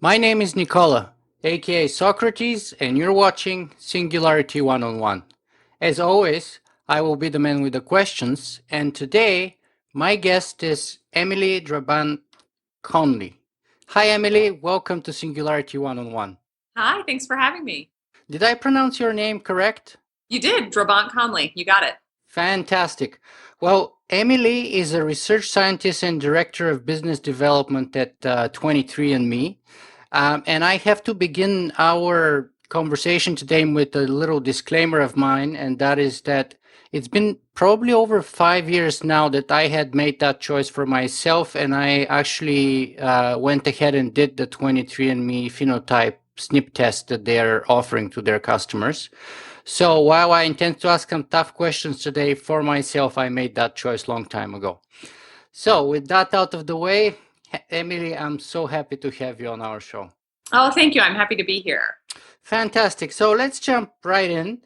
My name is Nicola, aka Socrates, and you're watching Singularity One on One. As always, I will be the man with the questions, and today my guest is Emily Drabant Conley. Hi, Emily. Welcome to Singularity One on One. Hi, thanks for having me. Did I pronounce your name correct? You did, Drabant Conley. You got it. Fantastic. Well, Emily is a research scientist and director of business development at 23andMe. And I have to begin our conversation today with a little disclaimer of mine, and that is that it's been probably over 5 years now that I had made that choice for myself, and I actually went ahead and did the 23andMe phenotype SNP test that they're offering to their customers. So while I intend to ask some tough questions today for myself, I made that choice long time ago. So with that out of the way, Emily, I'm so happy to have you on our show. Oh, thank you. I'm happy to be here. Fantastic. So let's jump right in.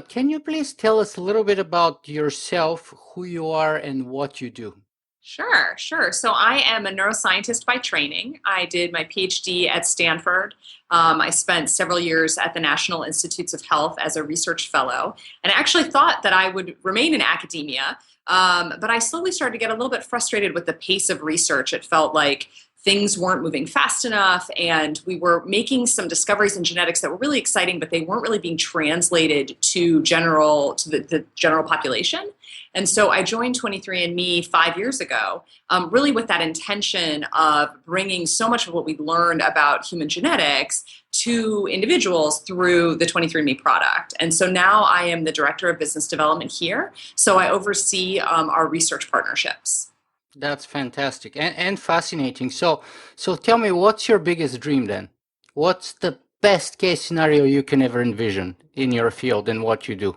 Can you please tell us a little bit about yourself, who you are, and what you do? Sure. So I am a neuroscientist by training. I did my PhD at Stanford. I spent several years at the National Institutes of Health as a research fellow, and I actually thought that I would remain in academia. But I slowly started to get a little bit frustrated with the pace of research. It felt like things weren't moving fast enough, and we were making some discoveries in genetics that were really exciting, but they weren't really being translated to the general population. And so I joined 23andMe 5 years ago, really with that intention of bringing so much of what we learned about human genetics to individuals through the 23andMe product. And so now I am the director of business development here. So I oversee our research partnerships. That's fantastic and fascinating. So tell me, what's your biggest dream then? What's the best case scenario you can ever envision in your field and what you do?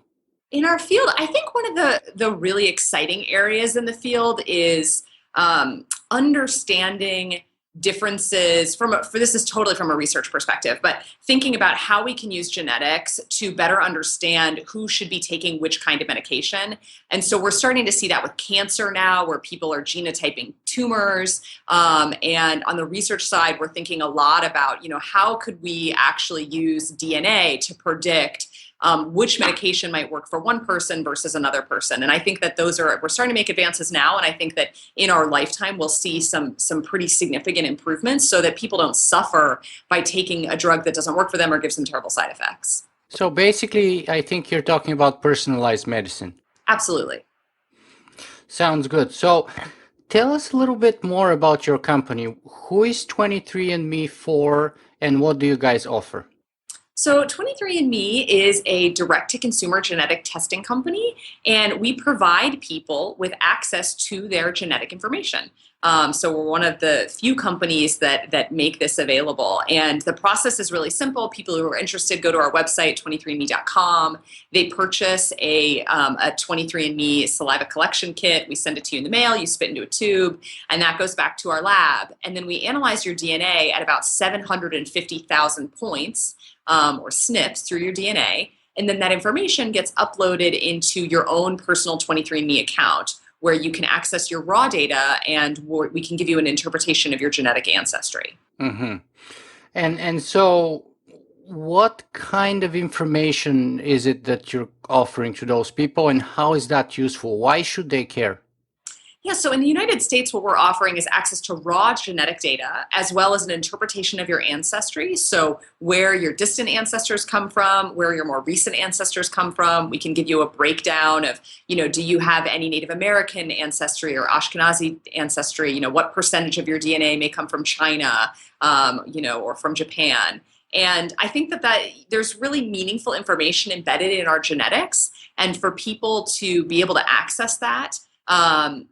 In our field, I think one of the really exciting areas in the field is understanding differences for this is totally from a research perspective, but thinking about how we can use genetics to better understand who should be taking which kind of medication. And so we're starting to see that with cancer now, where people are genotyping tumors. And on the research side, we're thinking a lot about, how could we actually use DNA to predict which medication might work for one person versus another person. And I think that we're starting to make advances now. And I think that in our lifetime, we'll see some pretty significant improvements so that people don't suffer by taking a drug that doesn't work for them or gives them terrible side effects. So basically, I think you're talking about personalized medicine. Absolutely. Sounds good. So tell us a little bit more about your company. Who is 23andMe for, and what do you guys offer? So 23andMe is a direct-to-consumer genetic testing company, and we provide people with access to their genetic information. So we're one of the few companies that make this available. And the process is really simple. People who are interested go to our website, 23andme.com. They purchase a 23andMe saliva collection kit. We send it to you in the mail. You spit into a tube, and that goes back to our lab. And then we analyze your DNA at about 750,000 points or SNPs through your DNA. And then that information gets uploaded into your own personal 23andMe account, where you can access your raw data and we can give you an interpretation of your genetic ancestry. Mm-hmm. And so what kind of information is it that you're offering to those people, and how is that useful? Why should they care? Yeah, so in the United States, what we're offering is access to raw genetic data as well as an interpretation of your ancestry. So, where your distant ancestors come from, where your more recent ancestors come from. We can give you a breakdown of, do you have any Native American ancestry or Ashkenazi ancestry? What percentage of your DNA may come from China, or from Japan. And I think that there's really meaningful information embedded in our genetics. And for people to be able to access that, I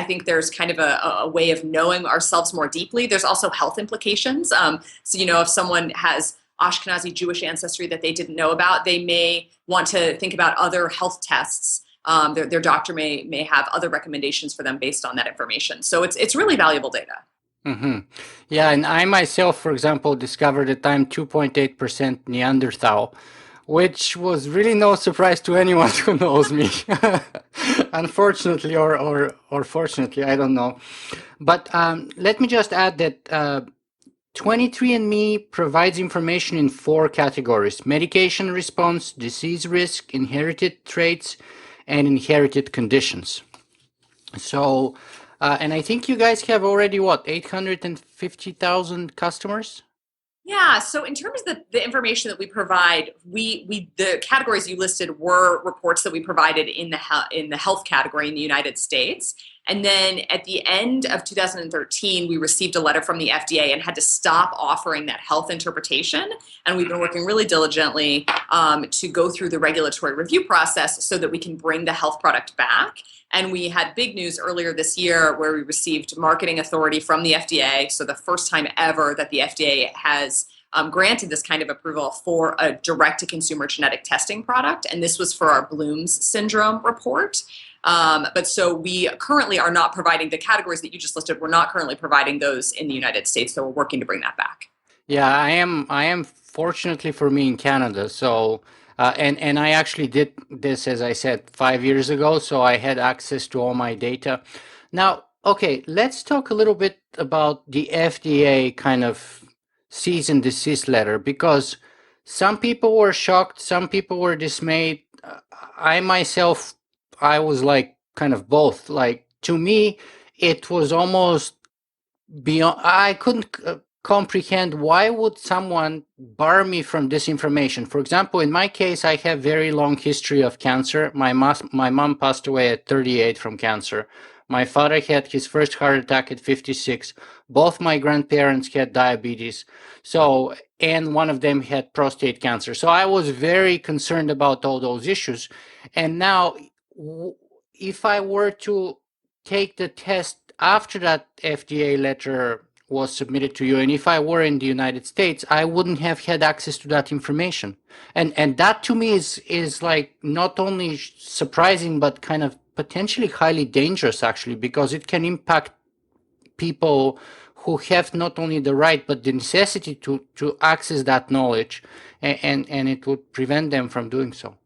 think there's kind of a way of knowing ourselves more deeply. There's also health implications. So if someone has Ashkenazi Jewish ancestry that they didn't know about, they may want to think about other health tests. Their doctor may have other recommendations for them based on that information. So it's really valuable data. Mm-hmm. Yeah, and I myself, for example, discovered that I'm 2.8% Neanderthal, which was really no surprise to anyone who knows me. Unfortunately, or fortunately, I don't know. But let me just add that 23andMe provides information in four categories: medication response, disease risk, inherited traits, and inherited conditions. So, and I think you guys have already what, 850,000 customers? Yeah, so in terms of the information that we provide, we the categories you listed were reports that we provided in the health category in the United States. And then at the end of 2013, we received a letter from the FDA and had to stop offering that health interpretation. And we've been working really diligently to go through the regulatory review process so that we can bring the health product back. And we had big news earlier this year where we received marketing authority from the FDA. So the first time ever that the FDA has granted this kind of approval for a direct-to-consumer genetic testing product. And this was for our Bloom's syndrome report. But so we currently are not providing the categories that you just listed. We're not currently providing those in the United States. So we're working to bring that back. Yeah, I am. I am fortunately for me in Canada. So, and I actually did this, as I said, 5 years ago. So I had access to all my data. Now, okay, let's talk a little bit about the FDA kind of cease and desist letter, because some people were shocked, some people were dismayed. I myself, I was like kind of both. Like to me, it was almost beyond. I couldn't comprehend why would someone bar me from this information. For example, in my case, I have very long history of cancer. My mom passed away at 38 from cancer. My father had his first heart attack at 56. Both my grandparents had diabetes. So, and one of them had prostate cancer. So I was very concerned about all those issues. And now, if I were to take the test after that FDA letter was submitted to you, and if I were in the United States, I wouldn't have had access to that information. And that to me is like not only surprising but kind of potentially highly dangerous, actually, because it can impact people who have not only the right but the necessity to access that knowledge, and it would prevent them from doing so.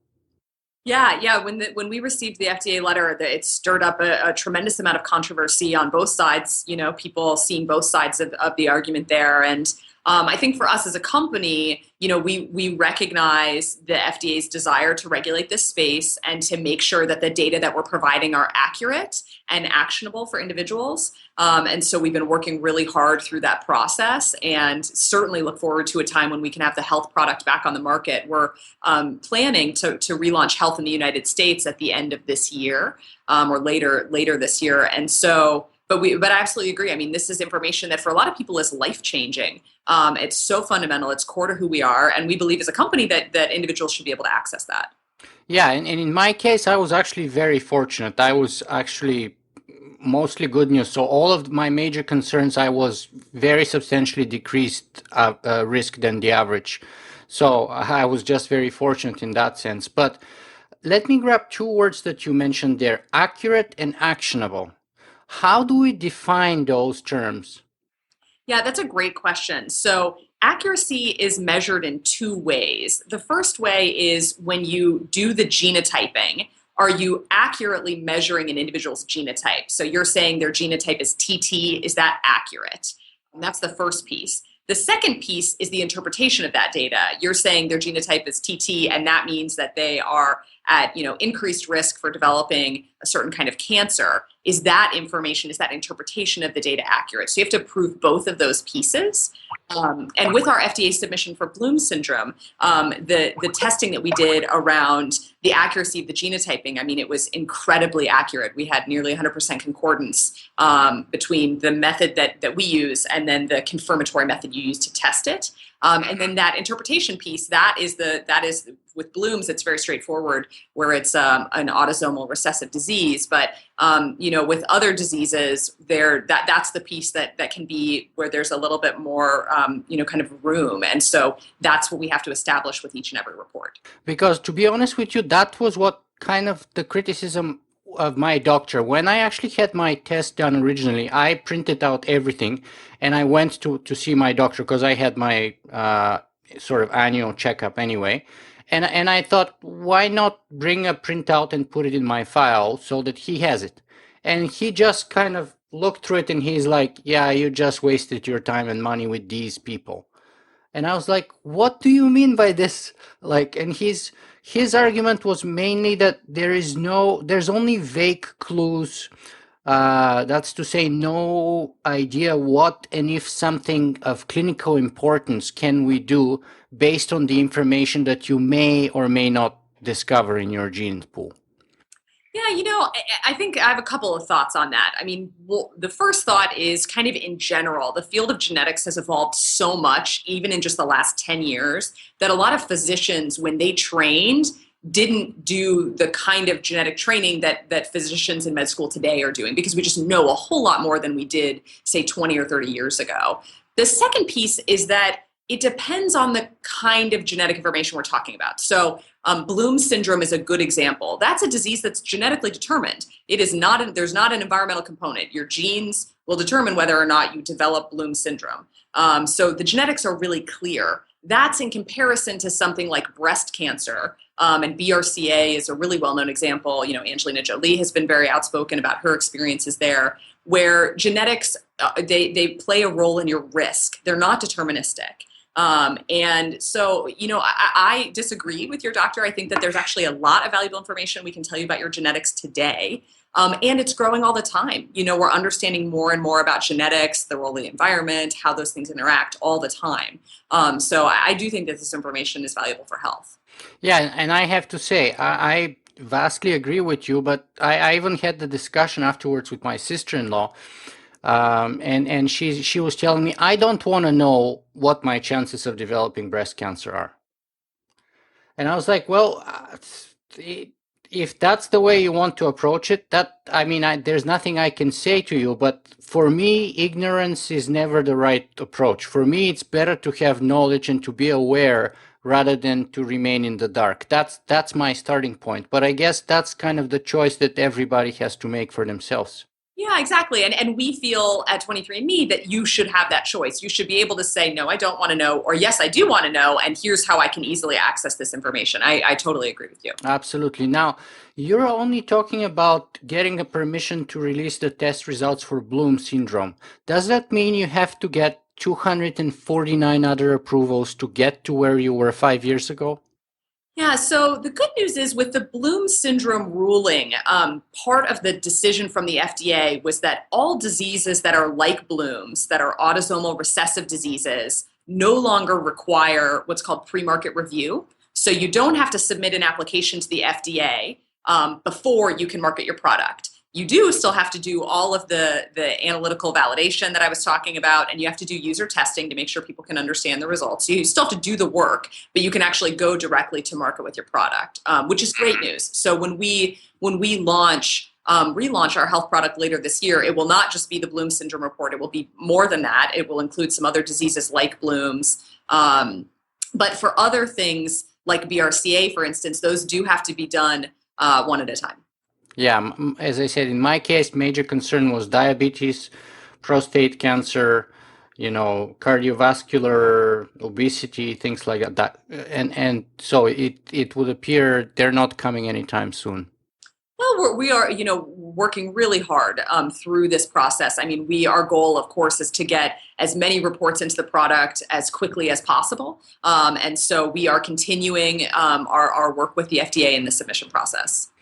Yeah, yeah. When we received the FDA letter, it stirred up a tremendous amount of controversy on both sides. You know, people seeing both sides of the argument there, and I think for us as a company, you know, we recognize the FDA's desire to regulate this space and to make sure that the data that we're providing are accurate and actionable for individuals. And so we've been working really hard through that process, and certainly look forward to a time when we can have the health product back on the market. We're planning to relaunch health in the United States at the end of this year, or later this year. And so, but I absolutely agree. I mean, this is information that for a lot of people is life changing. It's so fundamental. It's core to who we are, and we believe as a company that individuals should be able to access that. Yeah, and in my case, I was actually very fortunate. I was actually mostly good news. So all of my major concerns, I was very substantially decreased risk than the average. So I was just very fortunate in that sense. But let me grab two words that you mentioned there: accurate and actionable. How do we define those terms? Yeah, that's a great question. So, accuracy is measured in two ways. The first way is when you do the genotyping, are you accurately measuring an individual's genotype? So, you're saying their genotype is TT, is that accurate? And that's the first piece. The second piece is the interpretation of that data. You're saying their genotype is TT, and that means that they are at increased risk for developing a certain kind of cancer. Is that information, is that interpretation of the data accurate? So you have to prove both of those pieces. And with our FDA submission for Bloom syndrome, the testing that we did around the accuracy of the genotyping, I mean, it was incredibly accurate. We had nearly 100% concordance between the method that we use and then the confirmatory method you use to test it. And then that interpretation piece, that is with Bloom's, it's very straightforward, where it's an autosomal recessive disease. But with other diseases, that's the piece that can be where there's a little bit more kind of room. And so that's what we have to establish with each and every report. Because to be honest with you, that was what kind of the criticism of my doctor. When I actually had my test done originally, I printed out everything and I went to see my doctor because I had my sort of annual checkup anyway. And I thought, why not bring a printout and put it in my file so that he has it? And he just kind of looked through it and he's like, yeah, you just wasted your time and money with these people. And I was like, what do you mean by this? Like, and his argument was mainly that there's only vague clues. That's to say, no idea what and if something of clinical importance can we do based on the information that you may or may not discover in your gene pool. Yeah, I think I have a couple of thoughts on that. I mean, well, the first thought is kind of in general, the field of genetics has evolved so much, even in just the last 10 years, that a lot of physicians, when they trained, didn't do the kind of genetic training that physicians in med school today are doing, because we just know a whole lot more than we did, say, 20 or 30 years ago. The second piece is that it depends on the kind of genetic information we're talking about. So Bloom syndrome is a good example. That's a disease that's genetically determined. It is not, there's not an environmental component. Your genes will determine whether or not you develop Bloom syndrome. So the genetics are really clear. That's in comparison to something like breast cancer. And BRCA is a really well-known example. Angelina Jolie has been very outspoken about her experiences there, where genetics, they play a role in your risk. They're not deterministic. And so, I disagree with your doctor. I think that there's actually a lot of valuable information we can tell you about your genetics today. And it's growing all the time. We're understanding more and more about genetics, the role of the environment, how those things interact all the time. So I do think that this information is valuable for health. Yeah, and I have to say, I vastly agree with you, but I even had the discussion afterwards with my sister-in-law. And she was telling me, I don't want to know what my chances of developing breast cancer are. And I was like, well, if that's the way you want to approach it, there's nothing I can say to you. But for me, ignorance is never the right approach. For me, it's better to have knowledge and to be aware rather than to remain in the dark. That's my starting point. But I guess that's kind of the choice that everybody has to make for themselves. Yeah, exactly. And we feel at 23andMe that you should have that choice. You should be able to say, no, I don't want to know, or yes, I do want to know, and here's how I can easily access this information. I totally agree with you. Absolutely. Now, you're only talking about getting a permission to release the test results for Bloom syndrome. Does that mean you have to get 249 other approvals to get to where you were 5 years ago? Yeah, so the good news is with the Bloom syndrome ruling, part of the decision from the FDA was that all diseases that are like Bloom's, that are autosomal recessive diseases, no longer require what's called pre-market review. So you don't have to submit an application to the FDA before you can market your product. You do still have to do all of the analytical validation that I was talking about, and you have to do user testing to make sure people can understand the results. So you still have to do the work, but you can actually go directly to market with your product, which is great news. So when we relaunch our health product later this year, it will not just be the Bloom syndrome report. It will be more than that. It will include some other diseases like Bloom's. But for other things like BRCA, for instance, those do have to be done one at a time. Yeah, as I said, in my case, major concern was diabetes, prostate cancer, cardiovascular, obesity, things like that. And so it would appear they're not coming anytime soon. Well, we are, working really hard through this process. I mean, our goal, of course, is to get as many reports into the product as quickly as possible. And so we are continuing our work with the FDA in the submission process.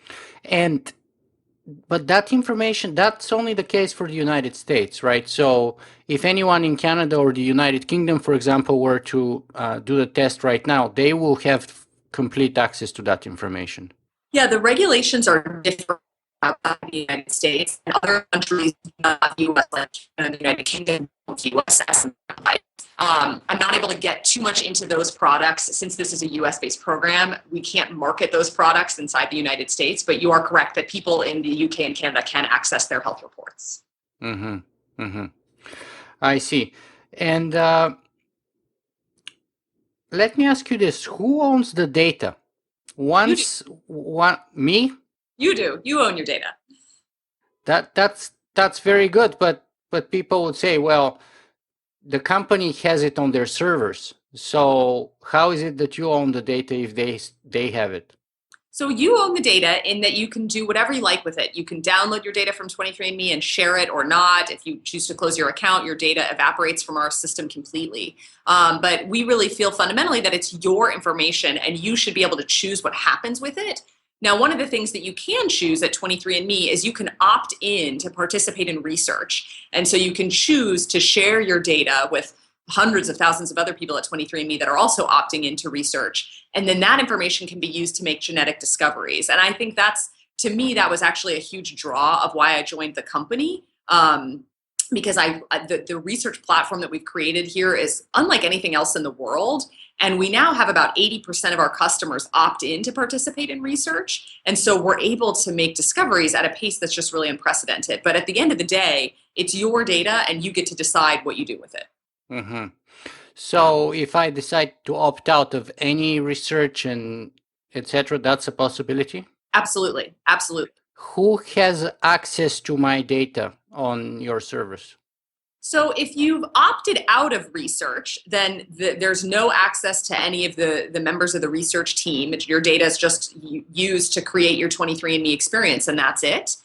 But that information, that's only the case for the United States, right? So if anyone in Canada or the United Kingdom, for example, were to do the test right now, they will have complete access to that information. Yeah, the regulations are different outside the United States and other countries, U.S. like the United Kingdom, U.S. I'm not able to get too much into those products since this is a U.S.-based program. We can't market those products inside the United States, but you are correct that people in the U.K. and Canada can access their health reports. Mm-hmm. Mm-hmm. I see. And let me ask you this: who owns the data? Me? You do. You own your data. That's very good, but people would say, well, the company has it on their servers. So how is it that you own the data if they have it? So you own the data in that you can do whatever you like with it. You can download your data from 23andMe and share it or not. If you choose to close your account, your data evaporates from our system completely. But we really feel fundamentally that it's your information and you should be able to choose what happens with it. Now, one of the things that you can choose at 23andMe is you can opt in to participate in research. And so you can choose to share your data with hundreds of thousands of other people at 23andMe that are also opting into research. And then that information can be used to make genetic discoveries. And I think that's, to me, that was actually a huge draw of why I joined the company. Because the research platform that we've created here is unlike anything else in the world. And we now have about 80% of our customers opt in to participate in research. And so we're able to make discoveries at a pace that's just really unprecedented. But at the end of the day, it's your data and you get to decide what you do with it. Mm-hmm. So if I decide to opt out of any research and etc., that's a possibility? Absolutely. Absolutely. Who has access to my data on your servers? So if you've opted out of research, then there's no access to any of the members of the research team. Your data is just used to create your 23andMe experience, and that's it.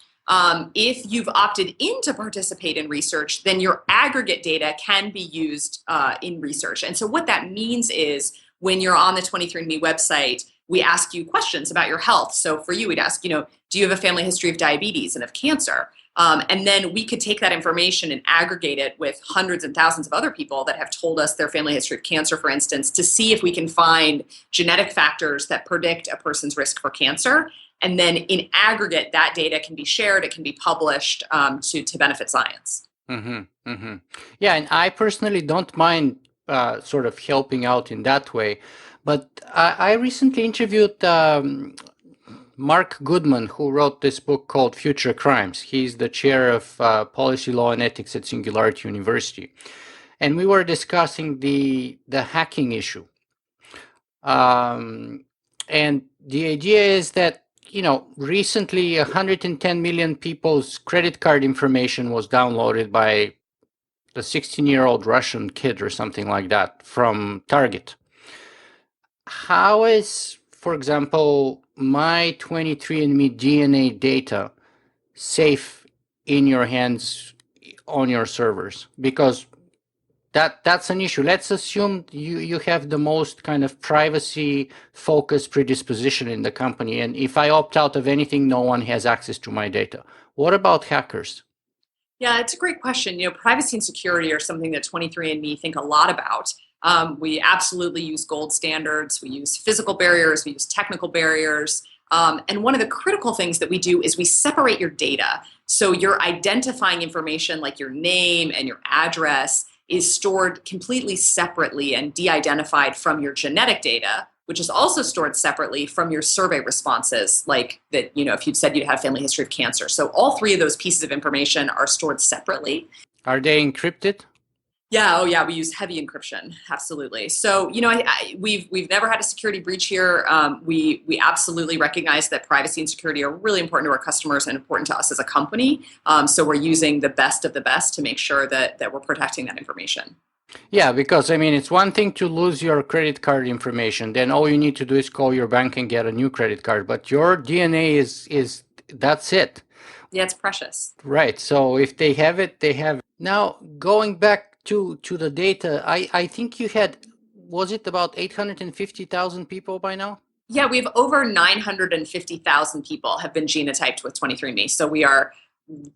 If you've opted in to participate in research, then your aggregate data can be used in research. And so what that means is when you're on the 23andMe website, we ask you questions about your health. So for you, we'd ask, do you have a family history of diabetes and of cancer? And then we could take that information and aggregate it with hundreds and thousands of other people that have told us their family history of cancer, for instance, to see if we can find genetic factors that predict a person's risk for cancer. And then in aggregate, that data can be shared, it can be published to benefit science. Mm-hmm, mm-hmm. Yeah, and I personally don't mind sort of helping out in that way. But I recently interviewed Mark Goodman, who wrote this book called Future Crimes. He's the chair of policy law and ethics at Singularity University. And we were discussing the hacking issue. And the idea is that, recently 110 million people's credit card information was downloaded by the 16-year-old Russian kid or something like that from Target. How is, for example, my 23andMe DNA data safe in your hands on your servers? Because that's an issue. Let's assume you have the most kind of privacy focused predisposition in the company, and if I opt out of anything, no one has access to my data. What about hackers? Yeah, it's a great question. Privacy and security are something that 23andMe think a lot about. We absolutely use gold standards. We use physical barriers. We use technical barriers. And one of the critical things that we do is we separate your data. So your identifying information like your name and your address is stored completely separately and de-identified from your genetic data, which is also stored separately from your survey responses, like that, if you'd said you'd had a family history of cancer. So all three of those pieces of information are stored separately. Are they encrypted? Yeah, we use heavy encryption, absolutely. So, we've never had a security breach here. We absolutely recognize that privacy and security are really important to our customers and important to us as a company. So we're using the best of the best to make sure that we're protecting that information. Yeah, because it's one thing to lose your credit card information. Then all you need to do is call your bank and get a new credit card. But your DNA is that's it. Yeah, it's precious. Right. So if they have it, they have it. Now, going back to the data, I think you had, was it about 850,000 people by now? Yeah, we have over 950,000 people have been genotyped with 23andMe. So we are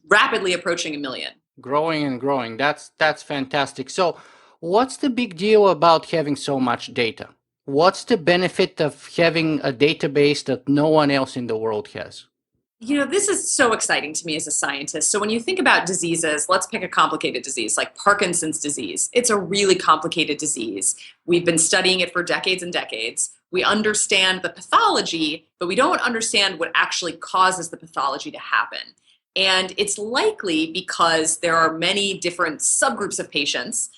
rapidly approaching 1 million. Growing and growing. That's fantastic. So what's the big deal about having so much data? What's the benefit of having a database that no one else in the world has? This is so exciting to me as a scientist. So when you think about diseases, let's pick a complicated disease like Parkinson's disease. It's a really complicated disease. We've been studying it for decades and decades. We understand the pathology, but we don't understand what actually causes the pathology to happen. And it's likely because there are many different subgroups of patients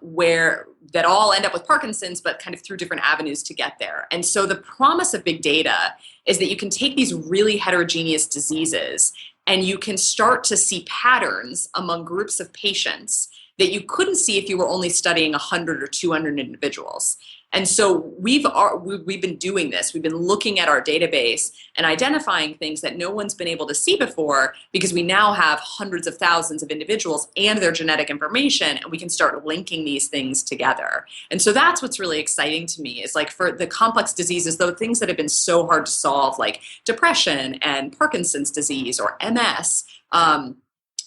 where that all end up with Parkinson's, but kind of through different avenues to get there. And so the promise of big data is that you can take these really heterogeneous diseases and you can start to see patterns among groups of patients that you couldn't see if you were only studying 100 or 200 individuals. And so we've been doing this. We've been looking at our database and identifying things that no one's been able to see before, because we now have hundreds of thousands of individuals and their genetic information, and we can start linking these things together. And so that's what's really exciting to me, is like for the complex diseases, though, things that have been so hard to solve, like depression and Parkinson's disease or MS,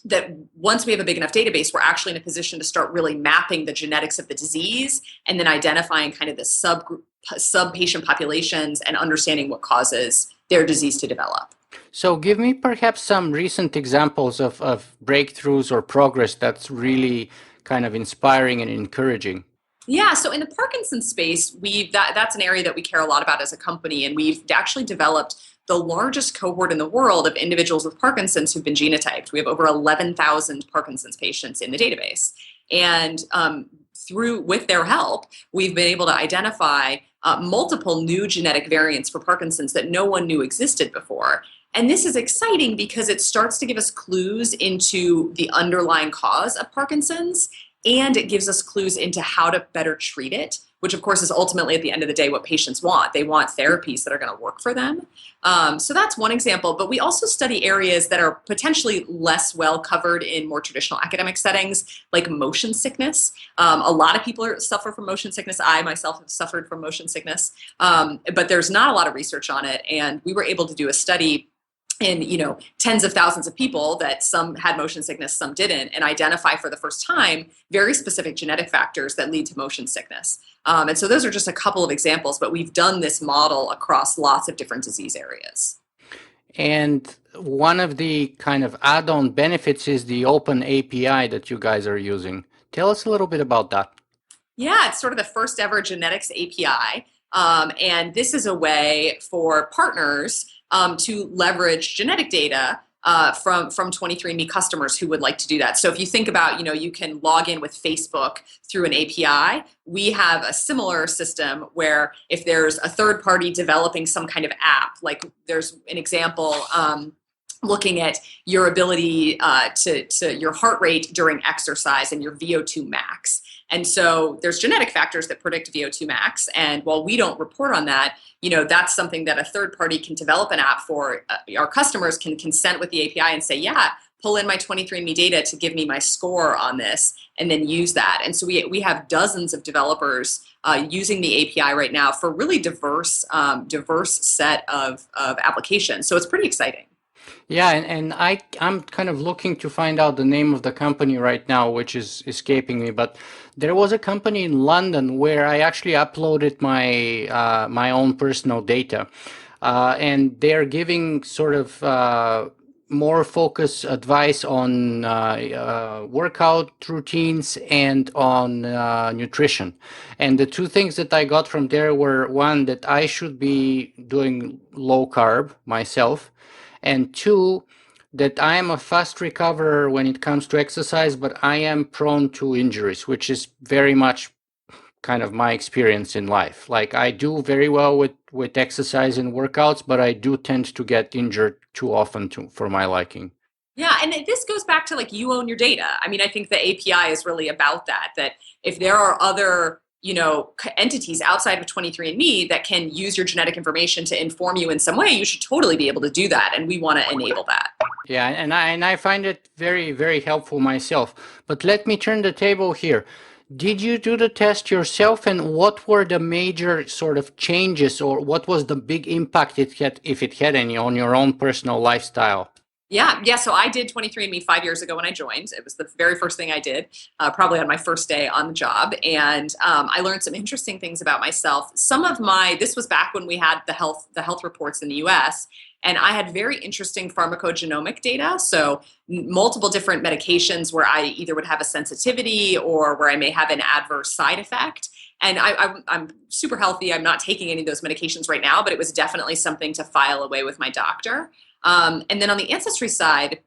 that once we have a big enough database, we're actually in a position to start really mapping the genetics of the disease and then identifying kind of the sub-patient populations and understanding what causes their disease to develop. So give me perhaps some recent examples of breakthroughs or progress that's really kind of inspiring and encouraging. Yeah, so in the Parkinson's space, that's an area that we care a lot about as a company, and we've actually developed the largest cohort in the world of individuals with Parkinson's who've been genotyped. We have over 11,000 Parkinson's patients in the database. And with their help, we've been able to identify multiple new genetic variants for Parkinson's that no one knew existed before. And this is exciting because it starts to give us clues into the underlying cause of Parkinson's, and it gives us clues into how to better treat it, which of course is ultimately at the end of the day what patients want. They want therapies that are going to work for them. So that's one example, but we also study areas that are potentially less well covered in more traditional academic settings, like motion sickness. A lot of people suffer from motion sickness. I myself have suffered from motion sickness, but there's not a lot of research on it. And we were able to do a study in tens of thousands of people, that some had motion sickness, some didn't, and identify for the first time very specific genetic factors that lead to motion sickness. And so those are just a couple of examples, but we've done this model across lots of different disease areas. And one of the kind of add-on benefits is the open API that you guys are using. Tell us a little bit about that. Yeah, it's sort of the first ever genetics API. And this is a way for partners to leverage genetic data from 23andMe customers who would like to do that. So if you think about, you can log in with Facebook through an API. We have a similar system where if there's a third party developing some kind of app, like there's an example looking at your ability to your heart rate during exercise and your VO2 max. And so there's genetic factors that predict VO2 max. And while we don't report on that, that's something that a third party can develop an app for. Our customers can consent with the API and say, yeah, pull in my 23andMe data to give me my score on this, and then use that. And so we have dozens of developers using the API right now for really diverse set of applications. So it's pretty exciting. Yeah, and I'm kind of looking to find out the name of the company right now, which is escaping me. But there was a company in London where I actually uploaded my own personal data, and they're giving sort of more focused advice on workout routines and on nutrition. And the two things that I got from there were, one, that I should be doing low carb myself, and two, that I am a fast recoverer when it comes to exercise, but I am prone to injuries, which is very much kind of my experience in life. Like, I do very well with exercise and workouts, but I do tend to get injured too often for my liking. Yeah, and this goes back to, like, you own your data. I mean, I think the API is really about that if there are other entities outside of 23andMe that can use your genetic information to inform you in some way, you should totally be able to do that. And we want to enable that. Yeah, and I find it very, very helpful myself. But let me turn the table here. Did you do the test yourself, and what were the major sort of changes, or what was the big impact it had, if it had any, on your own personal lifestyle? Yeah. So I did 23andMe 5 years ago when I joined. It was the very first thing I did, probably on my first day on the job. And I learned some interesting things about myself. This was back when we had the health reports in the US, and I had very interesting pharmacogenomic data. So multiple different medications where I either would have a sensitivity or where I may have an adverse side effect. And I'm super healthy. I'm not taking any of those medications right now, but it was definitely something to file away with my doctor. And then on the ancestry side,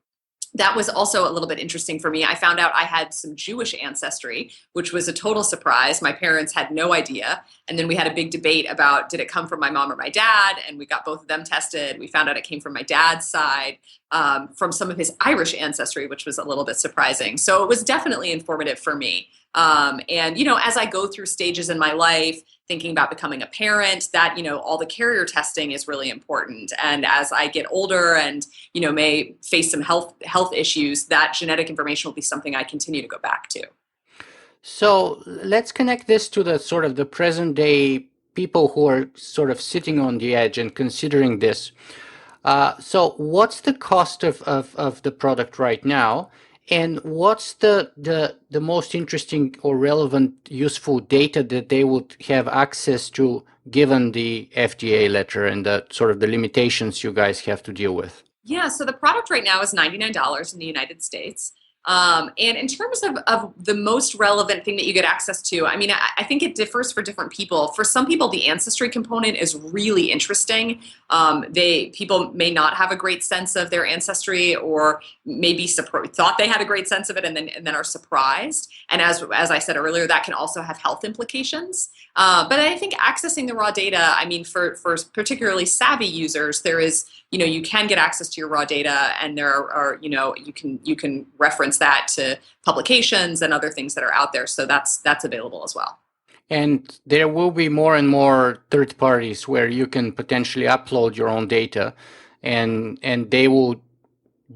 that was also a little bit interesting for me. I found out I had some Jewish ancestry, which was a total surprise. My parents had no idea. And then we had a big debate about, did it come from my mom or my dad? And we got both of them tested. We found out it came from my dad's side. from some of his Irish ancestry, which was a little bit surprising. So it was definitely informative for me. And, as I go through stages in my life, thinking about becoming a parent, that, all the carrier testing is really important. And as I get older and, may face some health issues, that genetic information will be something I continue to go back to. So let's connect this to the sort of the present day people who are sort of sitting on the edge and considering this. So what's the cost of the product right now? And what's the most interesting or relevant, useful data that they would have access to given the FDA letter and the sort of the limitations you guys have to deal with? Yeah, so the product right now is $99 in the United States. And in terms of the most relevant thing that you get access to, I mean, I think it differs for different people. For some people, the ancestry component is really interesting. People may not have a great sense of their ancestry, or maybe thought they had a great sense of it, and then are surprised. And as I said earlier, that can also have health implications. But I think accessing the raw data, I mean, for particularly savvy users, there is, you can get access to your raw data, and there are, you can reference that to publications and other things that are out there. So that's available as well. And there will be more and more third parties where you can potentially upload your own data, and they will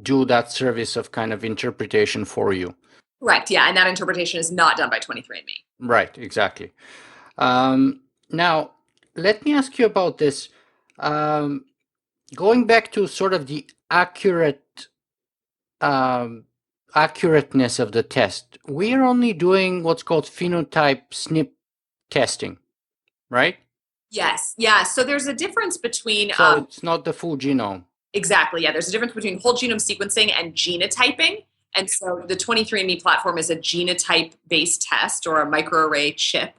do that service of kind of interpretation for you. Correct. Yeah. And that interpretation is not done by 23andMe. Right. Exactly. Now, let me ask you about this. Going back to sort of the accurateness of the test, we are only doing what's called phenotype SNP testing, right? Yes. Yeah. So there's a difference between. So it's not the full genome. Exactly. Yeah. There's a difference between whole genome sequencing and genotyping. And so the 23andMe platform is a genotype-based test, or a microarray chip.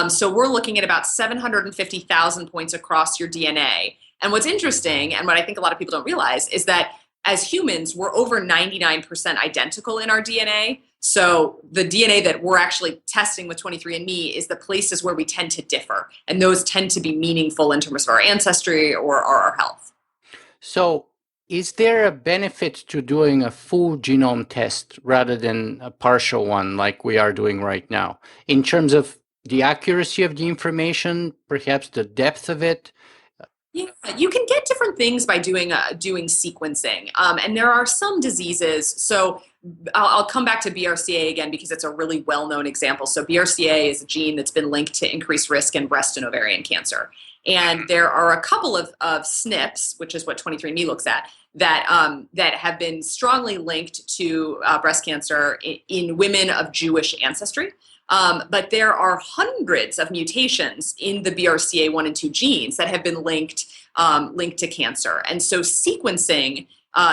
So we're looking at about 750,000 points across your DNA. And what's interesting, and what I think a lot of people don't realize, is that as humans, we're over 99% identical in our DNA. So the DNA that we're actually testing with 23andMe is the places where we tend to differ. And those tend to be meaningful in terms of our ancestry or our health. So is there a benefit to doing a full genome test rather than a partial one like we are doing right now, in terms of the accuracy of the information, perhaps the depth of it? Yeah, you can get different things by doing sequencing, and there are some diseases. So I'll come back to BRCA again because it's a really well-known example. So BRCA is a gene that's been linked to increased risk in breast and ovarian cancer, and there are a couple of SNPs, which is what 23andMe looks at, that have been strongly linked to breast cancer in women of Jewish ancestry. But there are hundreds of mutations in the BRCA1 and 2 genes that have been linked to cancer. And so sequencing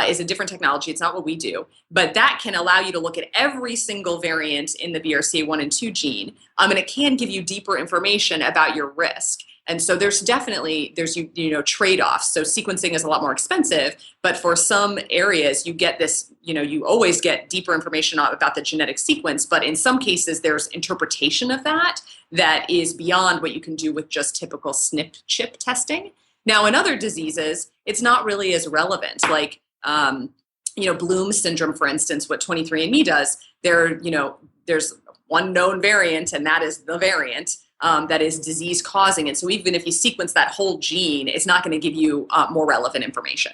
is a different technology. It's not what we do, but that can allow you to look at every single variant in the BRCA1 and 2 gene, and it can give you deeper information about your risk. And so there's trade-offs. So sequencing is a lot more expensive, but for some areas you get this, you always get deeper information about the genetic sequence, but in some cases there's interpretation of that is beyond what you can do with just typical SNP chip testing. Now, in other diseases, it's not really as relevant. Like, Bloom syndrome, for instance, what 23andMe does, there's one known variant, and that is the variant that is disease causing. And so even if you sequence that whole gene, it's not going to give you more relevant information.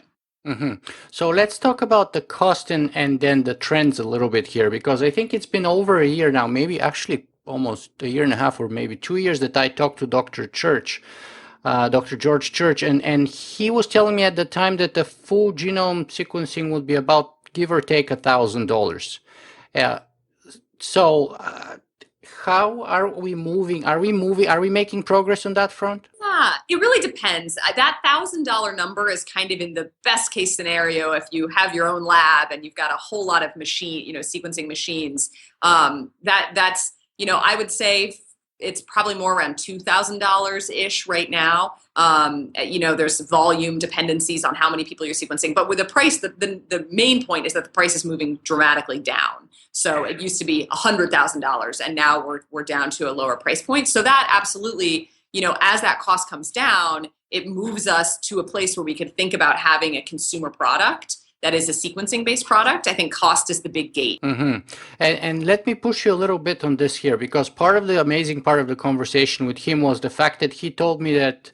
Mm-hmm. So let's talk about the cost and then the trends a little bit here, because I think it's been over a year now, maybe actually almost a year and a half or maybe 2 years, that I talked to Dr. George Church, and he was telling me at the time that the full genome sequencing would be about, give or take, $1,000. So how are we moving? Are we making progress on that front? Yeah, it really depends. That $1,000 number is kind of in the best case scenario if you have your own lab and you've got a whole lot of sequencing machines. That's I would say it's probably more around $2,000 ish right now. There's volume dependencies on how many people you're sequencing, but with the price, the main point is that the price is moving dramatically down. So it used to be $100,000, and now we're down to a lower price point. So that absolutely, as that cost comes down, it moves us to a place where we can think about having a consumer product that is a sequencing-based product. I think cost is the big gate. And let me push you a little bit on this here, because part of the amazing part of the conversation with him was the fact that he told me that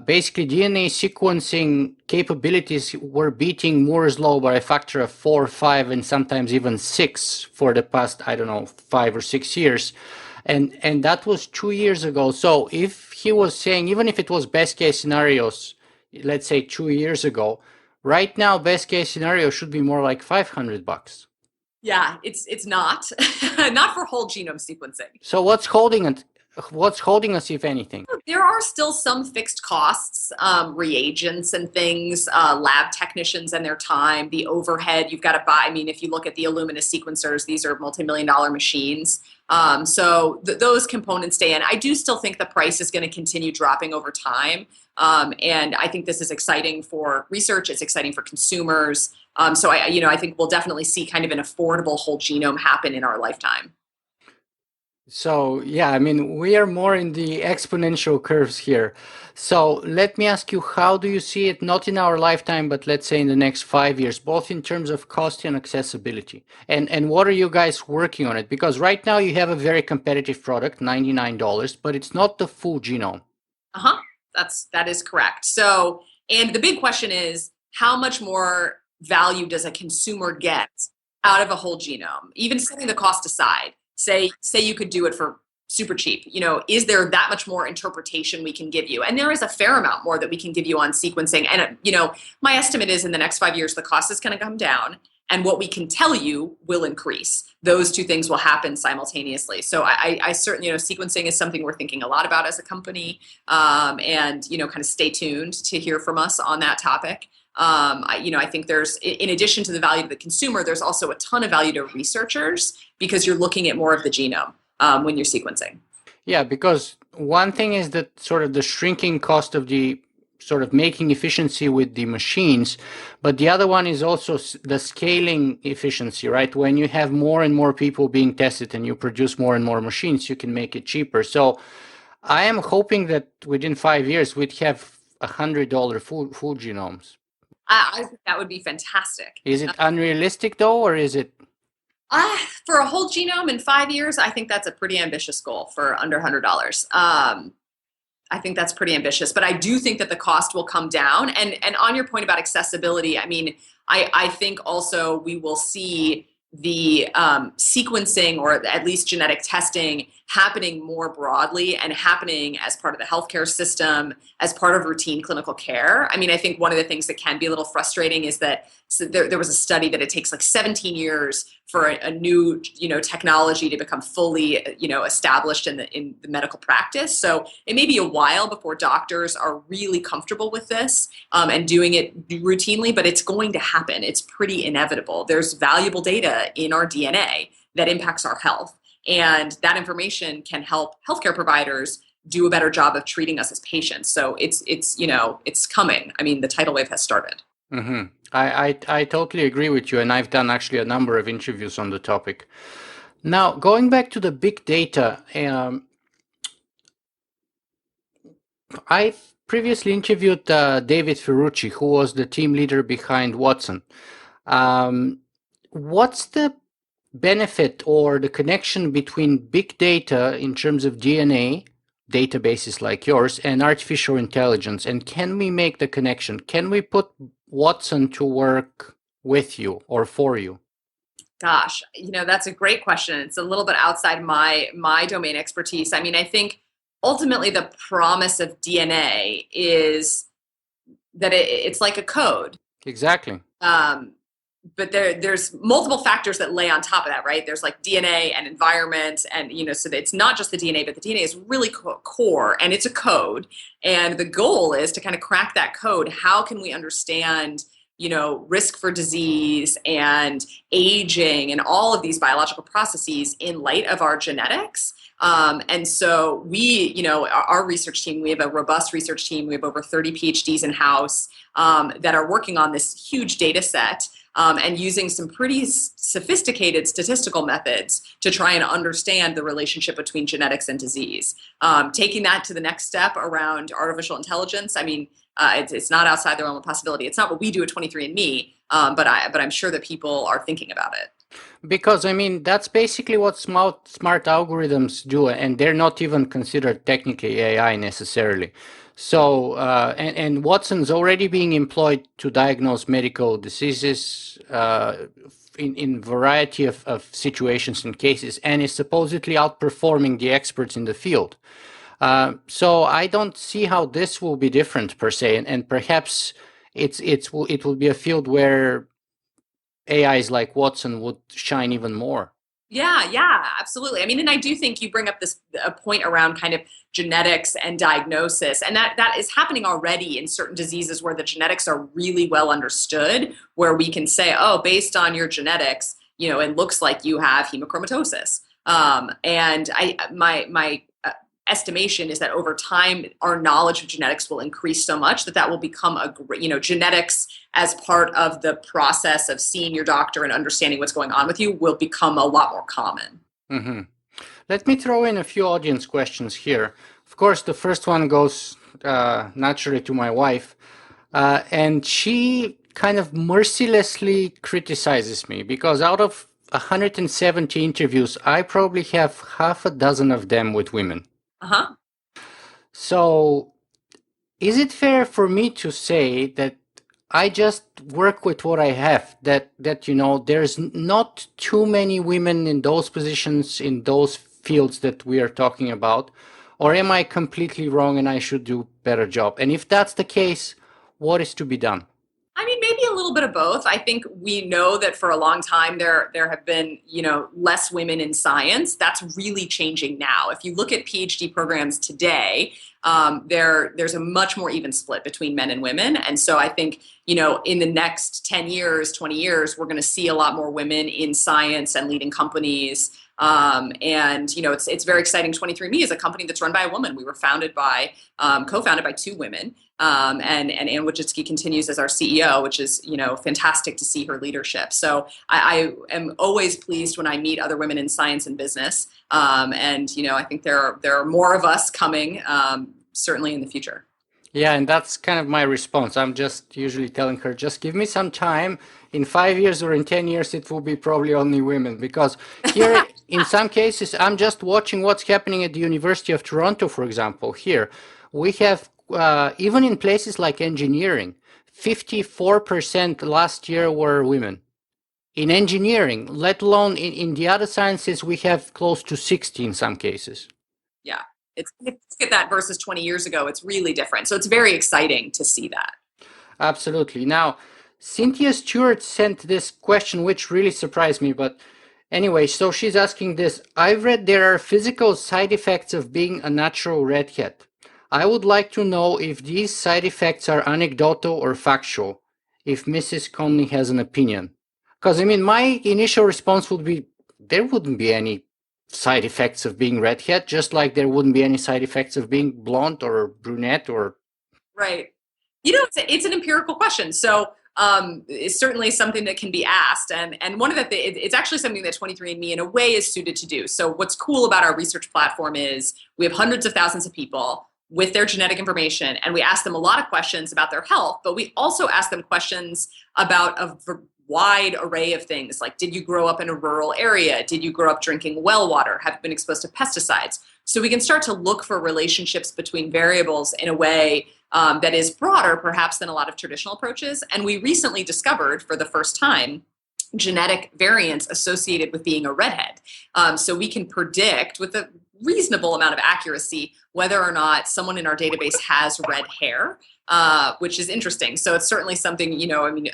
basically DNA sequencing capabilities were beating Moore's law by a factor of 4, 5, and sometimes even 6 for the past, I don't know, 5 or 6 years. And that was 2 years ago. So if he was saying, even if it was best case scenarios, let's say 2 years ago, right now best case scenario should be more like $500. Yeah, it's not not for whole genome sequencing. So what's holding it? What's holding us, if anything? There are still some fixed costs, reagents and things, lab technicians and their time, the overhead you've got to buy. I mean, if you look at the Illumina sequencers, these are multi-million-dollar machines. So those components stay in. I do still think the price is going to continue dropping over time. And I think this is exciting for research. It's exciting for consumers. So I think we'll definitely see kind of an affordable whole genome happen in our lifetime. So, yeah, I mean, we are more in the exponential curves here. So let me ask you, how do you see it, not in our lifetime, but let's say in the next 5 years, both in terms of cost and accessibility? And what are you guys working on it? Because right now you have a very competitive product, $99, but it's not the full genome. Uh-huh. That is correct. So, and the big question is, how much more value does a consumer get out of a whole genome? Even setting the cost aside. Say you could do it for super cheap. Is there that much more interpretation we can give you? And there is a fair amount more that we can give you on sequencing. And my estimate is in the next 5 years, the cost is going to come down, and what we can tell you will increase. Those two things will happen simultaneously. So I certainly, sequencing is something we're thinking a lot about as a company, and kind of stay tuned to hear from us on that topic. I think there's, in addition to the value to the consumer, there's also a ton of value to researchers because you're looking at more of the genome when you're sequencing. Yeah, because one thing is that sort of the shrinking cost of the sort of making efficiency with the machines, but the other one is also the scaling efficiency, right? When you have more and more people being tested and you produce more and more machines, you can make it cheaper. So I am hoping that within 5 years we'd have $100 full genomes. I think that would be fantastic. Is it unrealistic though, or is it? For a whole genome in 5 years, I think that's a pretty ambitious goal for under $100. I think that's pretty ambitious, but I do think that the cost will come down. And on your point about accessibility, I mean, I think also we will see the sequencing, or at least genetic testing, happening more broadly and happening as part of the healthcare system, as part of routine clinical care. I mean, I think one of the things that can be a little frustrating is that there was a study that it takes like 17 years for a new technology to become fully established in the medical practice. So it may be a while before doctors are really comfortable with this and doing it routinely, but it's going to happen. It's pretty inevitable. There's valuable data in our DNA that impacts our health, and that information can help healthcare providers do a better job of treating us as patients. So it's coming. I mean, the tidal wave has started. Mm-hmm. I totally agree with you, and I've done actually a number of interviews on the topic. Now, going back to the big data, I previously interviewed David Ferrucci, who was the team leader behind Watson. What's the benefit or the connection between big data in terms of DNA, databases like yours, and artificial intelligence? And can we make the connection? Can we put Watson to work with you or for you? Gosh, that's a great question. It's a little bit outside my domain expertise. I mean, I think ultimately the promise of DNA is that it's like a code. Exactly. But there's multiple factors that lay on top of that, right? There's like DNA and environment, and so that it's not just the DNA, but the DNA is really core, and it's a code. And the goal is to kind of crack that code. How can we understand risk for disease and aging and all of these biological processes in light of our genetics? And so our research team, we have a robust research team. We have over 30 PhDs in-house that are working on this huge data set and using some pretty sophisticated statistical methods to try and understand the relationship between genetics and disease. Taking that to the next step around artificial intelligence, I mean, it's not outside the realm of possibility. It's not what we do at 23andMe, but I'm sure that people are thinking about it. Because I mean that's basically what smart algorithms do, and they're not even considered technically AI necessarily. So and Watson's already being employed to diagnose medical diseases in variety of situations and cases, and is supposedly outperforming the experts in the field. So I don't see how this will be different per se, and perhaps it will be a field where AIs like Watson would shine even more. Yeah, yeah, absolutely. I mean, and I do think you bring up this a point around kind of genetics and diagnosis, and that is happening already in certain diseases where the genetics are really well understood, where we can say, oh, based on your genetics, it looks like you have hemochromatosis. And my estimation is that over time, our knowledge of genetics will increase so much that will become genetics as part of the process of seeing your doctor and understanding what's going on with you will become a lot more common. Hmm. Let me throw in a few audience questions here. Of course, the first one goes naturally to my wife, and she kind of mercilessly criticizes me because out of 170 interviews, I probably have half a dozen of them with women. Uh-huh. So, is it fair for me to say that I just work with what I have? That there's not too many women in those positions in those fields that we are talking about, or am I completely wrong and I should do better job? And if that's the case, what is to be done? I mean, maybe a little bit of both. I think we know that for a long time there have been, less women in science. That's really changing now. If you look at PhD programs today, there's a much more even split between men and women. And so I think, in the next 10 years, 20 years, we're going to see a lot more women in science and leading companies. And it's very exciting. 23andMe is a company that's run by a woman. We were co-founded by two women. And Anne Wojcicki continues as our CEO, which is, fantastic to see her leadership. So I am always pleased when I meet other women in science and business. And I think there are more of us coming, certainly in the future. Yeah, and that's kind of my response. I'm just usually telling her, just give me some time. In 5 years or in 10 years, it will be probably only women. Because here, in some cases, I'm just watching what's happening at the University of Toronto, for example. Here, we have, even in places like engineering, 54% last year were women. In engineering, let alone in the other sciences, we have close to 60 in some cases. Yeah, let's get that versus 20 years ago. It's really different. So it's very exciting to see that. Absolutely. Now, Cynthia Stewart sent this question, which really surprised me. But anyway, so she's asking this. I've read there are physical side effects of being a natural redhead. I would like to know if these side effects are anecdotal or factual, if Mrs. Conley has an opinion. Because, I mean, my initial response would be there wouldn't be any side effects of being redhead, just like there wouldn't be any side effects of being blonde or brunette or. Right. It's an empirical question. So it's certainly something that can be asked. And one of it's actually something that 23andMe in a way is suited to do. So what's cool about our research platform is we have hundreds of thousands of people with their genetic information, and we ask them a lot of questions about their health, but we also ask them questions about a wide array of things, like did you grow up in a rural area? Did you grow up drinking well water? Have you been exposed to pesticides? So we can start to look for relationships between variables in a way that is broader, perhaps, than a lot of traditional approaches. And we recently discovered, for the first time, genetic variants associated with being a redhead. So we can predict with a reasonable amount of accuracy whether or not someone in our database has red hair, which is interesting. So it's certainly something,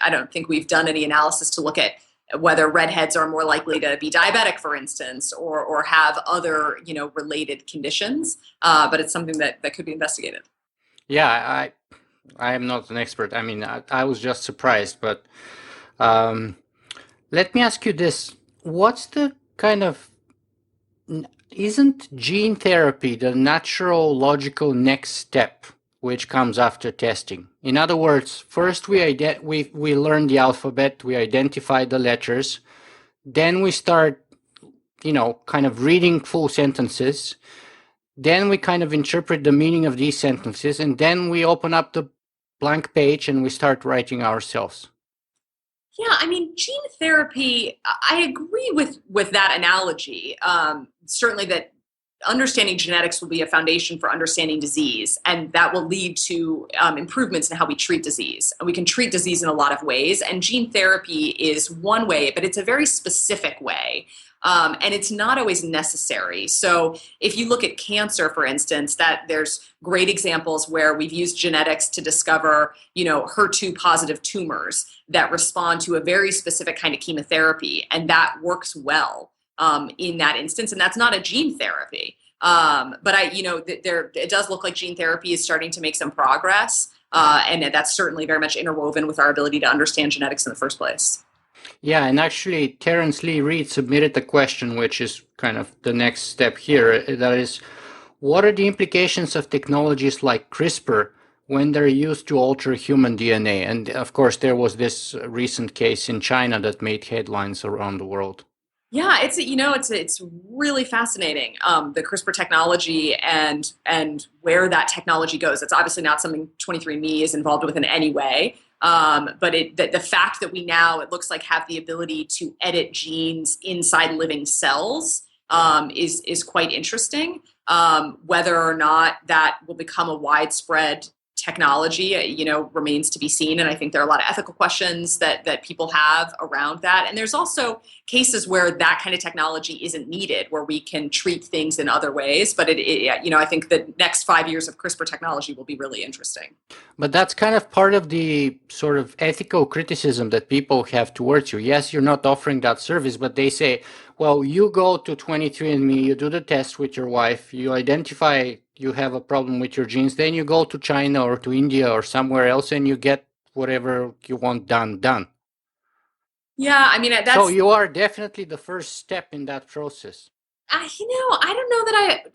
I don't think we've done any analysis to look at whether redheads are more likely to be diabetic, for instance, or have other, related conditions. But it's something that could be investigated. Yeah, I am not an expert. I mean, I was just surprised. But um, let me ask you this: what's the kind of isn't gene therapy the natural, logical next step which comes after testing? In other words, first we learn the alphabet, we identify the letters, then we start, kind of reading full sentences. Then we kind of interpret the meaning of these sentences, and then we open up the blank page and we start writing ourselves. Yeah, I mean, gene therapy, I agree with that analogy. Certainly that understanding genetics will be a foundation for understanding disease, and that will lead to improvements in how we treat disease. And we can treat disease in a lot of ways, and gene therapy is one way, but it's a very specific way. And it's not always necessary. So if you look at cancer, for instance, that there's great examples where we've used genetics to discover, HER2 positive tumors that respond to a very specific kind of chemotherapy, and that works well in that instance. And that's not a gene therapy. But it does look like gene therapy is starting to make some progress. And that's certainly very much interwoven with our ability to understand genetics in the first place. Yeah, and actually, Terence Lee Reed submitted a question, which is kind of the next step here. That is, what are the implications of technologies like CRISPR when they're used to alter human DNA? And of course, there was this recent case in China that made headlines around the world. Yeah, it's really fascinating, the CRISPR technology and where that technology goes. It's obviously not something 23andMe is involved with in any way, but the fact that we now, it looks like, have the ability to edit genes inside living cells is quite interesting. Whether or not that will become a widespread technology, remains to be seen. And I think there are a lot of ethical questions that people have around that. And there's also cases where that kind of technology isn't needed, where we can treat things in other ways. But I think the next 5 years of CRISPR technology will be really interesting. But that's kind of part of the sort of ethical criticism that people have towards you. Yes, you're not offering that service, but they say, well, you go to 23andMe, you do the test with your wife, you identify you have a problem with your genes, then you go to China or to India or somewhere else and you get whatever you want done. Yeah, I mean, So that's you are definitely the first step in that process. I don't know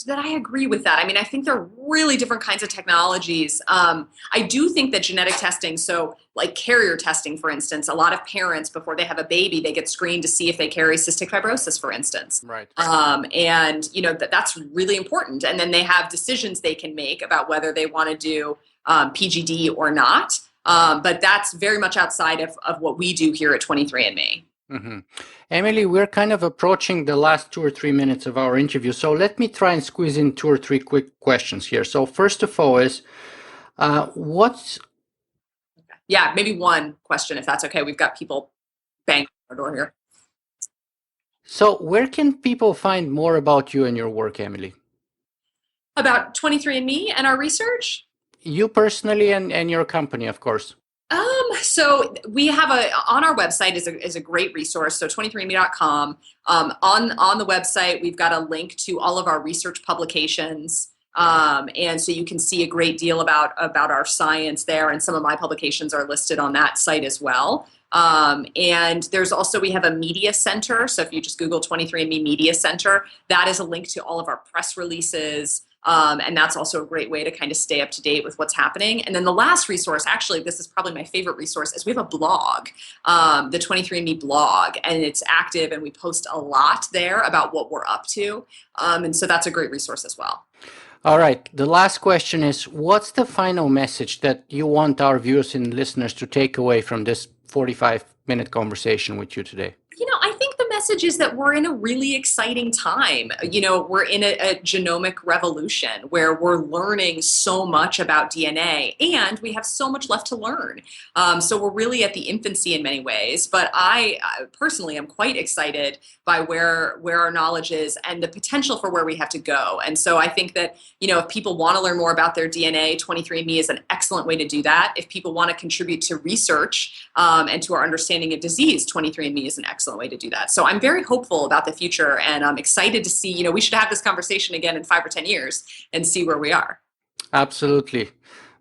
that I agree with that. I mean, I think they're really different kinds of technologies. I do think that genetic testing, so like carrier testing, for instance, a lot of parents before they have a baby, they get screened to see if they carry cystic fibrosis, for instance. Right. And that's really important. And then they have decisions they can make about whether they want to do PGD or not. But that's very much outside of what we do here at 23andMe. Mm-hmm. Emily, we're kind of approaching the last 2 or 3 minutes of our interview, so let me try and squeeze in 2 or 3 quick questions here. So first of all is, what's... Yeah, maybe one question, if that's okay. We've got people banging on our door here. So where can people find more about you and your work, Emily? About 23andMe and our research? You personally and your company, of course. So we have on our website is a great resource. So 23andme.com. On the website, we've got a link to all of our research publications. And so you can see a great deal about our science there. And some of my publications are listed on that site as well. And we have a media center. So if you just Google 23andMe Media Center, that is a link to all of our press releases. And that's also a great way to kind of stay up to date with what's happening. And then the last resource, actually, this is probably my favorite resource, is we have a blog, the 23andMe blog, and it's active and we post a lot there about what we're up to. And so that's a great resource as well. All right. The last question is, what's the final message that you want our viewers and listeners to take away from this 45-minute conversation with you today? I think the message is that we're in a really exciting time. We're in a genomic revolution where we're learning so much about DNA, and we have so much left to learn. So we're really at the infancy in many ways, but I personally am quite excited by where our knowledge is and the potential for where we have to go. And so I think that, if people want to learn more about their DNA, 23andMe is an excellent way to do that. If people want to contribute to research and to our understanding of disease, 23andMe is an excellent way to do that. So I'm very hopeful about the future, and I'm excited to see, we should have this conversation again in 5 or 10 years and see where we are. Absolutely.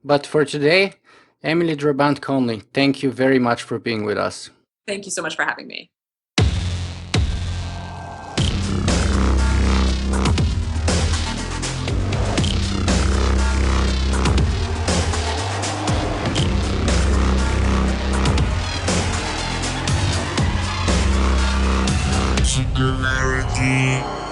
But for today, Emily Drabant Conley, thank you very much for being with us. Thank you so much for having me. Singularity.